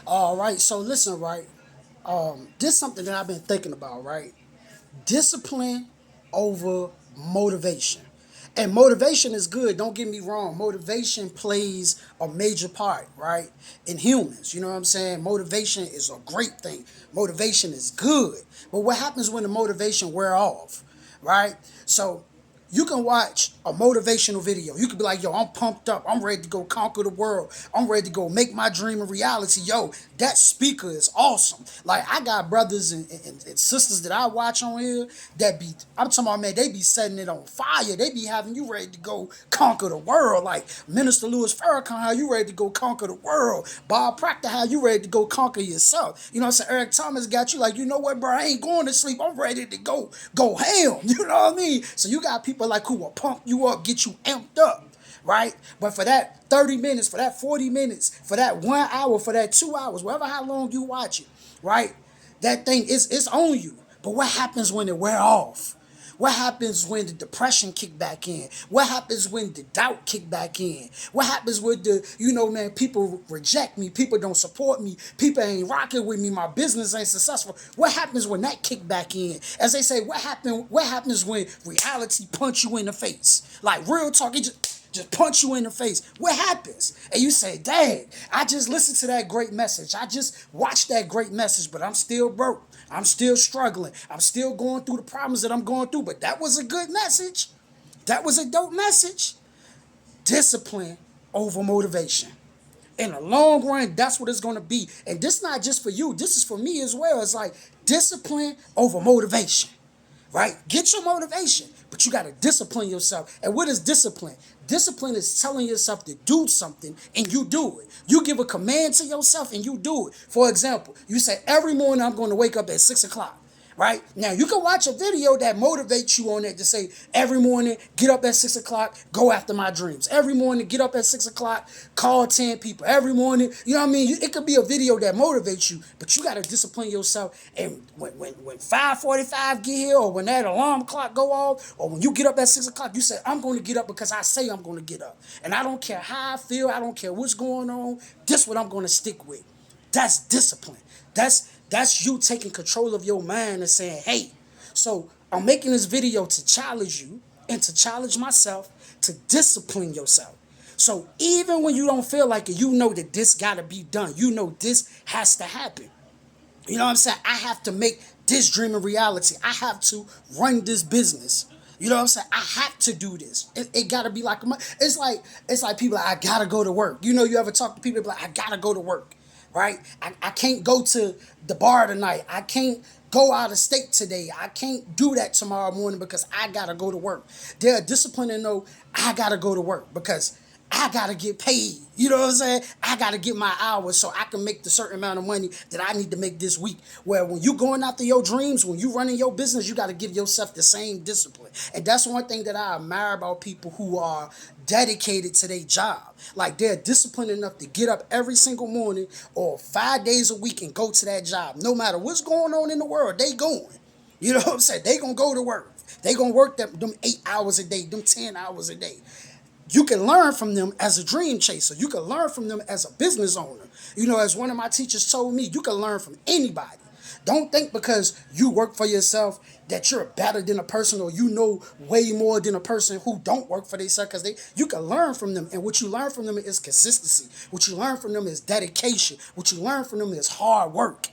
All right, so listen, right? This is something that I've been thinking about, right? Discipline over motivation. And motivation is good, don't get me wrong. Motivation plays a major part, right? In humans. You know what I'm saying? Motivation is a great thing. Motivation is good. But what happens when the motivation wear off? Right? So you can watch a motivational video. You could be like, yo, I'm pumped up. I'm ready to go conquer the world. I'm ready to go make my dream a reality. Yo, that speaker is awesome. Like, I got brothers and sisters that I watch on here that be, I'm talking about, man, they be setting it on fire. They be having you ready to go conquer the world. Like Minister Louis Farrakhan, how you ready to go conquer the world. Bob Proctor, how you ready to go conquer yourself. You know what I'm saying? Eric Thomas got you like, you know what, bro, I ain't going to sleep. I'm ready to go ham. You know what I mean? So you got people like who will pump you up, get you amped up, right? But for that 30 minutes, for that 40 minutes, for that 1 hour, for that 2 hours, whatever how long you watch it, right? That thing is it's on you. But what happens when it wear off? What happens when the depression kick back in? What happens when the doubt kick back in? What happens with the, man, people reject me, people don't support me, people ain't rocking with me, my business ain't successful. What happens when that kick back in? As they say, what happens when reality punch you in the face? Like real talk, it just punch you in the face. What happens? And you say, dang, I just listened to that great message. I just watched that great message, but I'm still broke. I'm still struggling. I'm still going through the problems that I'm going through. But that was a good message. That was a dope message. Discipline over motivation. In the long run, that's what it's going to be. And this not just for you. This is for me as well. It's like discipline over motivation, right? Get your motivation, but you got to discipline yourself. And what is discipline? Discipline is telling yourself to do something and you do it. You give a command to yourself and you do it. For example, you say, every morning I'm going to wake up at 6 o'clock. Right? Now, you can watch a video that motivates you on it to say, every morning, get up at 6 o'clock, go after my dreams. Every morning, get up at 6 o'clock, call 10 people. Every morning, you know what I mean? It could be a video that motivates you, but you got to discipline yourself. And when 5:45 get here, or when that alarm clock go off, or when you get up at 6 o'clock, you say, I'm going to get up because I say I'm going to get up. And I don't care how I feel. I don't care what's going on. This is what I'm going to stick with. That's discipline. That's you taking control of your mind and saying, hey, so I'm making this video to challenge you and to challenge myself to discipline yourself. So even when you don't feel like it, you know that this gotta be done. You know this has to happen. You know what I'm saying? I have to make this dream a reality. I have to run this business. You know what I'm saying? I have to do this. It gotta be like it's like people like, I gotta go to work. You know, you ever talk to people like I gotta go to work, right? I can't go to the bar tonight. I can't go out of state today. I can't do that tomorrow morning because I gotta go to work. They're disciplined and know I gotta go to work because I gotta get paid. You know what I'm saying? I gotta get my hours so I can make the certain amount of money that I need to make this week. Where when you going after your dreams, when you running your business, you gotta give yourself the same discipline. And that's one thing that I admire about people who are dedicated to their job. Like they're disciplined enough to get up every single morning or 5 days a week and go to that job. No matter what's going on in the world, they going. You know what I'm saying? They gonna go to work. They gonna work them 8 hours a day, them 10 hours a day. You can learn from them as a dream chaser. You can learn from them as a business owner. You know, as one of my teachers told me, you can learn from anybody. Don't think because you work for yourself that you're better than a person or you know way more than a person who don't work for themselves because you can learn from them. And what you learn from them is consistency. What you learn from them is dedication. What you learn from them is hard work.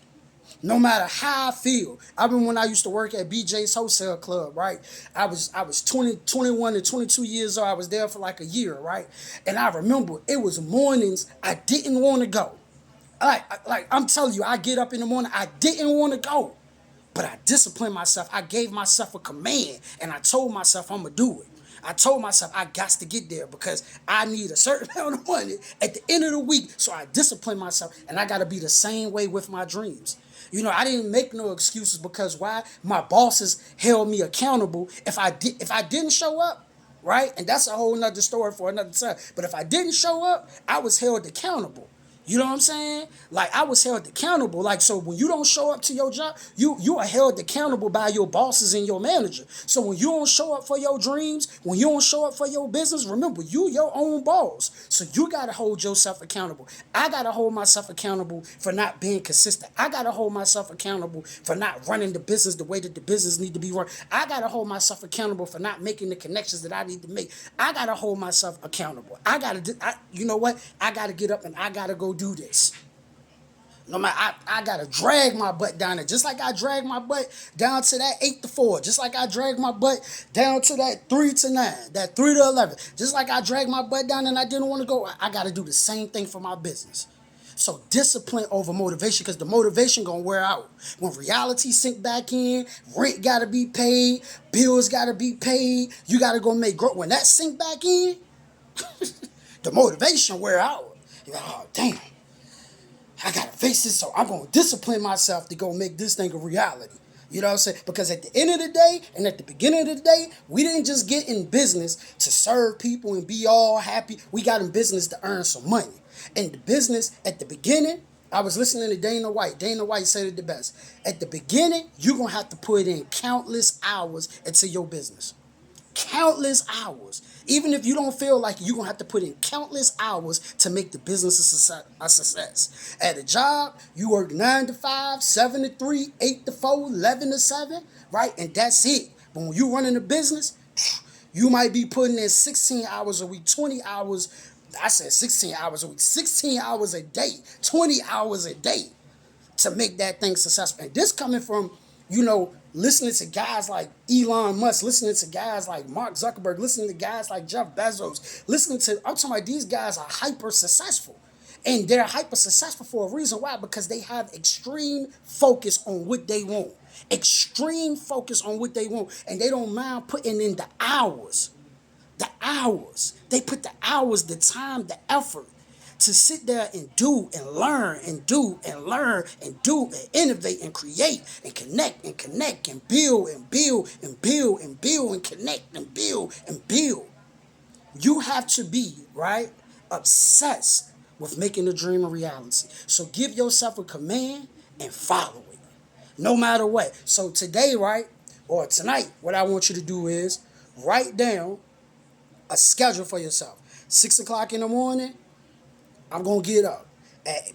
No matter how I feel. I remember when I used to work at BJ's Wholesale Club, right? I was 20, 21 and 22 years old. I was there for like a year, right? And I remember it was mornings I didn't want to go. Like I'm telling you, I get up in the morning, I didn't want to go. But I disciplined myself. I gave myself a command and I told myself I'm gonna do it. I told myself I got to get there because I need a certain amount of money at the end of the week. So I disciplined myself and I got to be the same way with my dreams. You know, I didn't make no excuses because why? My bosses held me accountable if I didn't show up, right? And that's a whole nother story for another time. But if I didn't show up, I was held accountable. You know what I'm saying? Like I was held accountable. Like so when you don't show up to your job, you are held accountable by your bosses and your manager. So when you don't show up for your dreams, when you don't show up for your business, remember you your own boss. So you gotta hold yourself accountable. I gotta hold myself accountable for not being consistent. I gotta hold myself accountable for not running the business the way that the business need to be run. I gotta hold myself accountable for not making the connections that I need to make. I gotta hold myself accountable. You know what? I gotta get up and I gotta go do this. No matter, I gotta drag my butt down there, just like I drag my butt down to that 8 to 4, just like I drag my butt down to that 3 to 9, that 3 to 11, just like I drag my butt down and I didn't want to go. I gotta do the same thing for my business. So discipline over motivation, because the motivation gonna wear out. When reality sink back in, rent gotta be paid, bills gotta be paid, you gotta go make growth. When that sink back in, the motivation wear out. You're like, oh damn, I gotta face this, so I'm gonna discipline myself to go make this thing a reality. You know what I'm saying? Because at the end of the day, and at the beginning of the day, we didn't just get in business to serve people and be all happy. We got in business to earn some money. And the business, at the beginning, I was listening to Dana White. Dana White said it the best. At the beginning, you're gonna have to put in countless hours into your business. Countless hours. Even if you don't feel like you're going to have to put in countless hours to make the business a success. At a job, you work 9 to 5, 7 to 3, 8 to 4, 11 to 7, right? And that's it. But when you're running a business, you might be putting in 16 hours a week, 20 hours. I said 16 hours a week, 16 hours a day, 20 hours a day to make that thing successful. And this coming from, listening to guys like Elon Musk, listening to guys like Mark Zuckerberg, listening to guys like Jeff Bezos, I'm talking about these guys are hyper successful. And they're hyper successful for a reason. Why? Because they have extreme focus on what they want. Extreme focus on what they want. And they don't mind putting in the hours. The hours. They put the hours, the time, the effort to sit there and do and learn and do and learn and do and innovate and create and connect and build and build and build and build and connect and build and build. You have to be, right, obsessed with making the dream a reality. So give yourself a command and follow it, no matter what. So today, right, or tonight, what I want you to do is write down a schedule for yourself. 6 o'clock in the morning, I'm going to get up.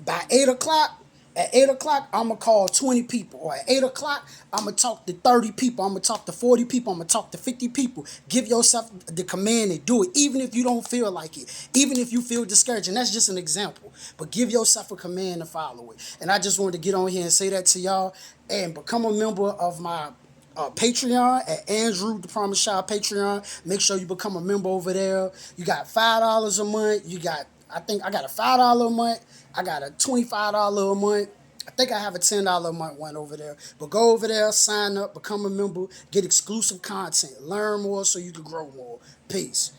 By 8 o'clock, I'm going to call 20 people. Or at 8 o'clock, I'm going to talk to 30 people. I'm going to talk to 40 people. I'm going to talk to 50 people. Give yourself the command and do it, even if you don't feel like it. Even if you feel discouraged. And that's just an example. But give yourself a command and follow it. And I just wanted to get on here and say that to y'all. And become a member of my Patreon at Andrew the Promise Child Patreon. Make sure you become a member over there. You got $5 a month. I think I got a $5 a month. I got a $25 a month. I think I have a $10 a month one over there. But go over there, sign up, become a member, get exclusive content, learn more so you can grow more. Peace.